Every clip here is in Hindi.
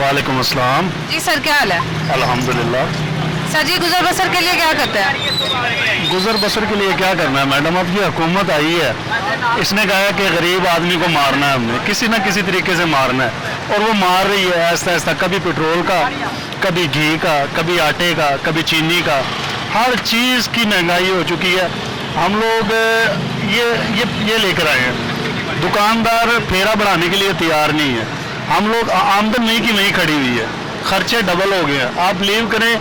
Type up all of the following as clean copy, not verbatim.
वालेकुम अस्सलाम। जी सर, क्या हाल है? अल्हम्दुलिल्लाह। सर जी, गुजर बसर के लिए क्या करते हैं? गुजर बसर के लिए क्या करना है मैडम, अब ये हुकूमत आई है, इसने कहा है कि गरीब आदमी को मारना है, हमने किसी न किसी तरीके से मारना है और वो मार रही है ऐसा ऐसा, कभी पेट्रोल का, कभी घी का, कभी आटे का, कभी चीनी का, हर चीज़ की महंगाई हो चुकी है। हम लोग ये लेकर आए हैं, दुकानदार फेरा बढ़ाने के लिए तैयार नहीं है, हम लोग आमदन नहीं की नहीं खड़ी हुई है, खर्चे डबल हो गए हैं। आप बिलीव करें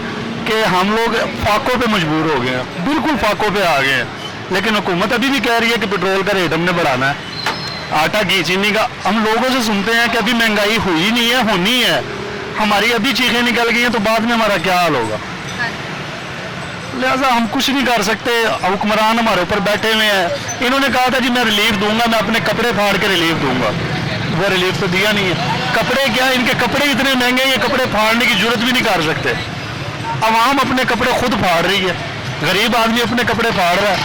कि हम लोग फाकों पे मजबूर हो गए हैं, बिल्कुल फाकों पे आ गए हैं। लेकिन हुकूमत अभी भी कह रही है कि पेट्रोल का रेट हमने बढ़ाना है, आटा घी चीनी का। हम लोगों से सुनते हैं कि अभी महंगाई हुई नहीं है, होनी है, हमारी अभी चीखें निकल गई हैं तो बाद में हमारा क्या हाल होगा। लिहाजा हम कुछ नहीं कर सकते, हुक्मरान हमारे ऊपर बैठे हुए हैं। इन्होंने कहा था जी मैं रिलीफ दूंगा, मैं अपने कपड़े फाड़ के रिलीफ दूंगा, वो रिलीफ तो दिया नहीं है। कपड़े क्या, इनके कपड़े इतने महंगे, ये कपड़े फाड़ने की जरूरत भी नहीं कर सकते। अवाम अपने कपड़े खुद फाड़ रही है, गरीब आदमी अपने कपड़े फाड़ रहा है,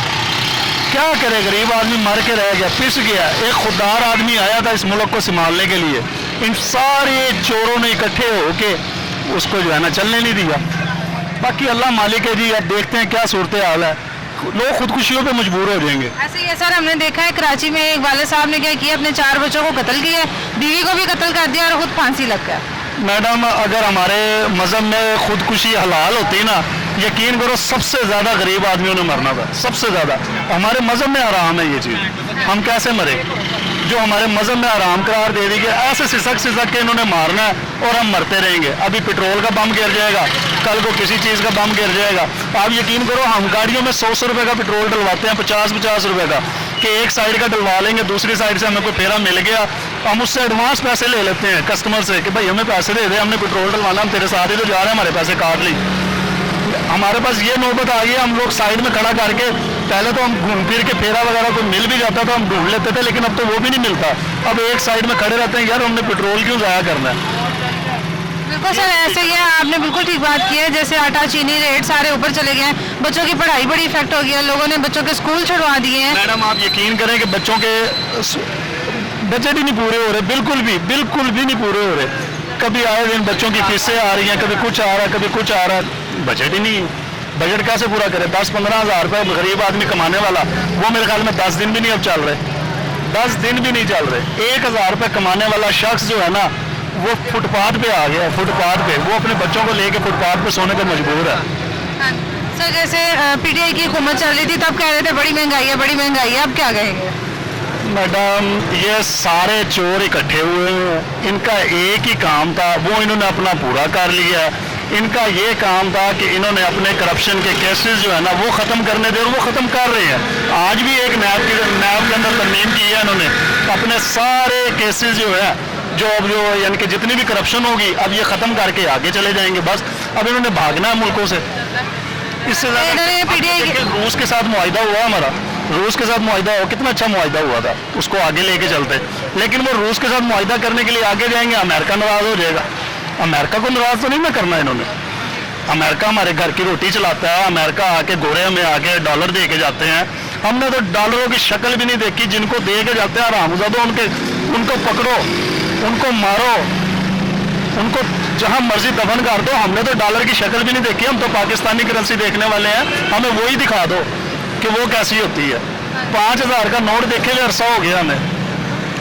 क्या करे। गरीब आदमी मर के रह गया, पिस गया। एक खुददार आदमी आया था इस मुल्क को संभालने के लिए, इन सारे चोरों ने इकट्ठे होके उसको जो है ना चलने नहीं दिया। बाकी अल्लाह मालिक है जी, अब देखते हैं क्या सूरत हाल है, लोग खुदकुशियों पे मजबूर हो जाएंगे। ऐसे ही है सर, हमने देखा है कराची में एक वाले साहब ने क्या किया, अपने 4 बच्चों को कत्ल किया, बीवी को भी कत्ल कर दिया और खुद फांसी लग गया। मैडम, अगर हमारे मज़हब में खुदकुशी हलाल होती ना, यकीन करो सबसे ज़्यादा गरीब आदमियों ने मरना था, सबसे ज़्यादा। हमारे मज़हब में हराम है ये चीज़, हम कैसे मरे? जो हमारे मज़हब में हराम करार दे दी गई, ऐसे सिसक के इन्होंने मारना है और हम मरते रहेंगे। अभी पेट्रोल का बम गिर जाएगा, कल को किसी चीज़ का बम गिर जाएगा। आप यकीन करो, हम गाड़ियों में 100 रुपये का पेट्रोल डलवाते हैं, 50 रुपये का, कि एक साइड का डलवा लेंगे, दूसरी साइड से हमें कोई फेरा मिल गया, हम उससे एडवांस पैसे ले लेते हैं कस्टमर से कि भाई हमें पैसे दे दे, हमने पेट्रोल डलवाना, हम तेरे साथ ही तो जा रहे हैं, हमारे पैसे काट ली। हमारे पास ये नौबत आ गई, हम लोग साइड में खड़ा करके, पहले तो हम घूम फिर के फेरा वगैरह कोई मिल भी जाता तो हम ढूंढ लेते थे, लेकिन अब तो वो भी नहीं मिलता। अब एक साइड में खड़े रहते हैं, यार हमने पेट्रोल क्यों ज़ाया करना है। बिल्कुल सर, ऐसे ही है, आपने बिल्कुल ठीक बात की है। जैसे आटा चीनी रेट सारे ऊपर चले गए हैं, बच्चों की पढ़ाई बड़ी इफेक्ट हो गया, लोगों ने बच्चों के स्कूल छुड़वा दिए हैं। मैडम, आप यकीन करें कि बच्चों के बजट ही नहीं पूरे हो रहे, बिल्कुल भी नहीं पूरे हो रहे। कभी आए दिन बच्चों की फीसें आ रही हैं, कभी कुछ आ रहा है, कभी कुछ आ रहा है, बजट ही नहीं। बजट कैसे पूरा करे? 10-15 हज़ार रुपये गरीब आदमी कमाने वाला, वो मेरे ख्याल में 10 दिन भी नहीं अब चल रहे, 10 दिन भी नहीं चल रहे। 1000 रुपये कमाने वाला शख्स जो है ना, वो फुटपाथ पे आ गया है, फुटपाथ पे वो अपने बच्चों को लेके फुटपाथ पे सोने पे मजबूर है। हाँ। सर, जैसे पीटीआई की हुकूमत चल रही थी तब कह रहे थे बड़ी महंगाई है, बड़ी महंगाई है, अब क्या कहेंगे? मैडम, ये सारे चोर इकट्ठे हुए हैं, इनका एक ही काम था, वो इन्होंने अपना पूरा कर लिया। इनका ये काम था कि इन्होंने अपने करप्शन के केसेस जो है ना वो ख़त्म करने थे और वो ख़त्म कर रहे हैं। आज भी एक नैब के अंदर तरमीम की है इन्होंने, अपने सारे केसेस जो है जो यानी कि जितनी भी करप्शन होगी अब ये ख़त्म करके आगे चले जाएंगे। बस अब इन्होंने भागना है मुल्कों से। इससे ज़्यादा रूस के साथ मुआहिदा हुआ हमारा, रूस के साथ मुआहिदा हो, कितना अच्छा मुआहिदा हुआ था, उसको आगे लेके चलते। लेकिन वो रूस के साथ मुआहिदा करने के लिए आगे जाएंगे, अमेरिका नाराज़ हो जाएगा। अमेरिका को नाराज़ तो नहीं ना करना इन्होंने। अमेरिका हमारे घर की रोटी चलाता है, अमेरिका आके गोरे में आके डॉलर दे के जाते हैं। हमने तो डॉलरों की शक्ल भी नहीं देखी, जिनको दे के जाते हैं हरामज़ादों, उनको पकड़ो, उनको मारो, उनको जहां मर्जी दफन कर दो। हमने तो डॉलर की शक्ल भी नहीं देखी, हम तो पाकिस्तानी करेंसी देखने वाले हैं, हमें वही दिखा दो कि वो कैसी होती है। 5000 का नोट देखे हुए अरसा हो गया हमें,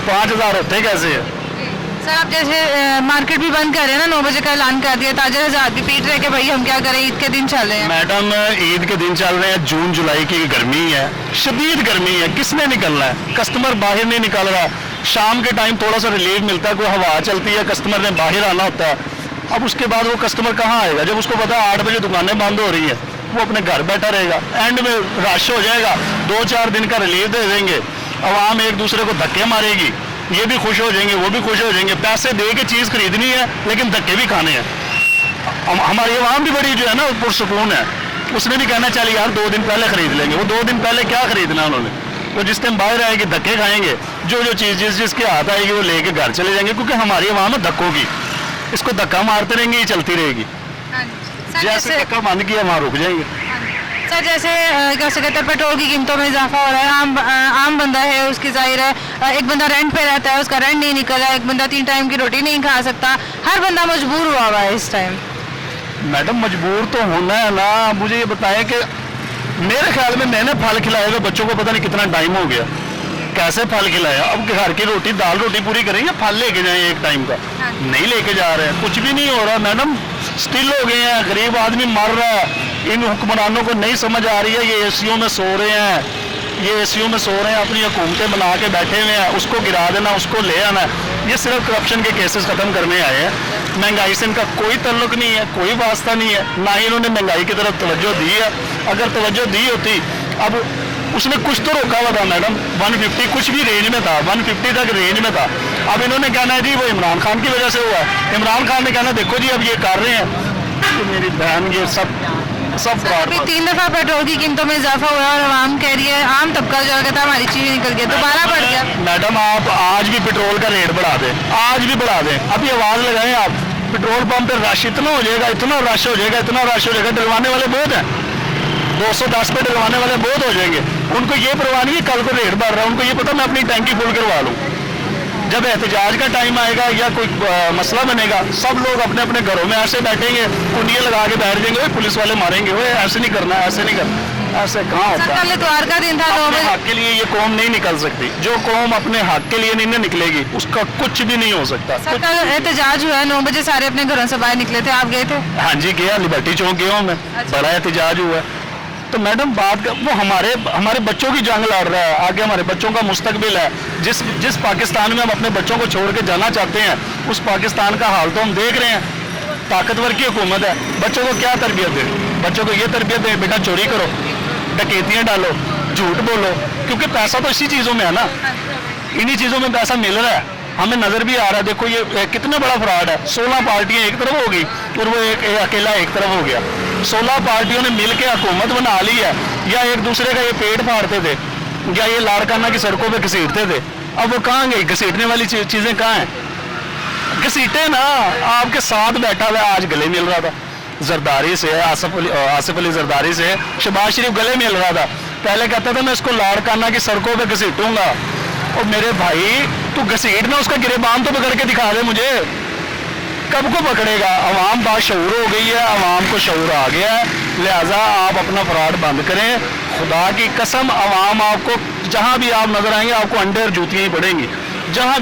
5000 होते कैसे है। सर, आप जैसे मार्केट भी बंद कर रहे हैं ना, 9 बजे का ऐलान कर दिया, ताजर हज़ार भी पीट रहे कि भाई हम क्या करें, ईद के दिन चल रहे हैं। मैडम, ईद के दिन चल रहे हैं, जून जुलाई की गर्मी है, शदीद गर्मी है, किसने निकलना है? कस्टमर बाहर नहीं निकल रहा। शाम के टाइम थोड़ा सा रिलीफ मिलता है, कोई हवा चलती है, कस्टमर ने बाहर आना होता है। अब उसके बाद वो कस्टमर कहाँ आएगा? जब उसको पता है 8 बजे दुकानें बंद हो रही है, वो अपने घर बैठा रहेगा। एंड में रश हो जाएगा, 2-4 दिन का रिलीफ दे देंगे, आवाम एक दूसरे को धक्के मारेगी, ये भी खुश हो जाएंगे, वो भी खुश हो जाएंगे। पैसे दे के चीज़ खरीदनी है लेकिन धक्के भी खाने हैं। हमारी आवाम भी बड़ी जो है ना पुरसुकून है, उसने भी कहना चल यार 2 दिन पहले खरीद लेंगे। वो 2 दिन पहले क्या खरीदना उन्होंने, वो जिस टाइम बाहर आएगी धक्के खाएंगे, जो चीज़ जिसके हाथ आएगी वो लेके घर चले जाएंगे, क्योंकि हमारी आवाम है धक्कों की, इसको धक्का मारते रहेंगे, ये चलती रहेगी। जैसे धक्का बंद किया वहाँ रुक जाएंगे। सर जैसे कैसे कहते हैं पेट्रोल की कीमतों में इजाफा हो रहा है, आम बंदा है उसकी जाहिर है एक बंदा रेंट पे रहता है उसका रेंट नहीं निकल रहा है, एक बंदा 3 टाइम की रोटी नहीं खा सकता, हर बंदा मजबूर हुआ हुआ है इस टाइम। मैडम मजबूर तो होना है ना। मुझे ये बताएं कि मेरे ख्याल में मैंने फल खिलाए हुए बच्चों को पता नहीं कितना टाइम हो गया, कैसे फल खिलाया। अब घर की रोटी दाल रोटी पूरी करेंगे, फल लेके जाएं एक टाइम का, नहीं लेके जा रहे हैं, कुछ भी नहीं हो रहा मैडम। स्टिल हो गए हैं, गरीब आदमी मर रहा है। इन हुक्मरानों को नहीं समझ आ रही है, ये एसीओ में सो रहे हैं, ये एसीओ में सो रहे हैं, अपनी हुकूमतें बना के बैठे हुए हैं, उसको गिरा देना, उसको ले आना। ये सिर्फ करप्शन के केसेस खत्म करने आए हैं, महंगाई से इनका कोई ताल्लुक नहीं है, कोई वास्ता नहीं है, ना ही इन्होंने महंगाई की तरफ तवज्जो दी है। अगर तवज्जो दी होती, अब उसने कुछ तो रोका हुआ था मैडम, 150 कुछ भी रेंज में था, 150 तक रेंज में था। अब इन्होंने कहना है जी वो इमरान खान की वजह से हुआ है, इमरान खान ने कहना देखो जी अब ये कर रहे हैं, तो मेरी बहन ये सब अभी 3 दफा पेट्रोल की कीमतों में इजाफा हुआ और आवाम कह रही है, आम तबका जो कहता है हमारी चीज निकल गई, दोबारा बढ़ गया। मैडम आप आज भी पेट्रोल का रेट बढ़ा दें, आज भी बढ़ा दें, अभी आवाज लगाएं आप, पेट्रोल पंप पे रश इतना हो जाएगा, इतना रश हो जाएगा, इतना रश हो जाएगा, डलवाने वाले बहुत हैं, 210 पे डलवाने वाले बहुत हो जाएंगे। उनको ये परवाह नहीं है कल को रेट बढ़ रहा है, उनको ये पता मैं अपनी टैंकी फुल करवा लूँ। जब एहतजाज का टाइम आएगा या कोई मसला बनेगा, सब लोग अपने अपने घरों में ऐसे बैठेंगे, कुंडियाँ लगा के बैठ जाएंगे, पुलिस वाले मारेंगे, वो ऐसे नहीं करना, ऐसे नहीं करना, ऐसे कहाँ होता है। कल इतवार का दिन था, अपने हक के लिए ये कौम नहीं निकल सकती, जो कौम अपने हक के लिए नहीं निकलेगी उसका कुछ भी नहीं हो सकता। कल एहतजाज हुआ 9 बजे, सारे अपने घरों से बाहर निकले थे, आप गए थे? हाँ जी गया, लिबर्टी चौक गया हूँ मैं, बड़ा एहतजाज हुआ। तो मैडम बात वो हमारे बच्चों की जंग लड़ रहा है, आगे हमारे बच्चों का मुस्तकबिल है। जिस पाकिस्तान में हम अपने बच्चों को छोड़ के जाना चाहते हैं, उस पाकिस्तान का हाल तो हम देख रहे हैं। ताकतवर की हुकूमत है, बच्चों को क्या तरबियत दे? बच्चों को ये तरबियत दे बेटा चोरी करो, डकैतियाँ डालो, झूठ बोलो, क्योंकि पैसा तो इसी चीज़ों में है ना, इन्हीं चीज़ों में पैसा मिल रहा है, हमें नजर भी आ रहा है। देखो ये कितना बड़ा फ्रॉड है, 16 पार्टियां एक तरफ हो गई और वो एक अकेला एक तरफ हो गया। 16 पार्टियों ने मिलकर हुकूमत बना ली है, या एक दूसरे का ये पेट फाड़ते थे, या ये लाड़काना की सड़कों पे घसीटते थे। अब वो कहाँ गई? घसीटने वाली चीजें कहाँ हैं? घसीटे ना, आपके साथ बैठा हुआ आज गले मिल रहा था जरदारी से, आसिफ अली जरदारी से शहबाज शरीफ गले मिल रहा था। पहले कहता था मैं इसको लाड़काना की सड़कों पे घसीटूंगा, और मेरे भाई तू घसीटना, उसका गिरेबान तो पकड़ के दिखा दे मुझे, कब को पकड़ेगा? अवाम बाशऊर हो गई है, अवाम को शऊर आ गया है, लिहाजा आप अपना फ्रॉड बंद करें। खुदा की कसम अवाम आपको जहां भी आप नजर आएंगे आपको अंडे और जूतियां ही पड़ेंगी, जहां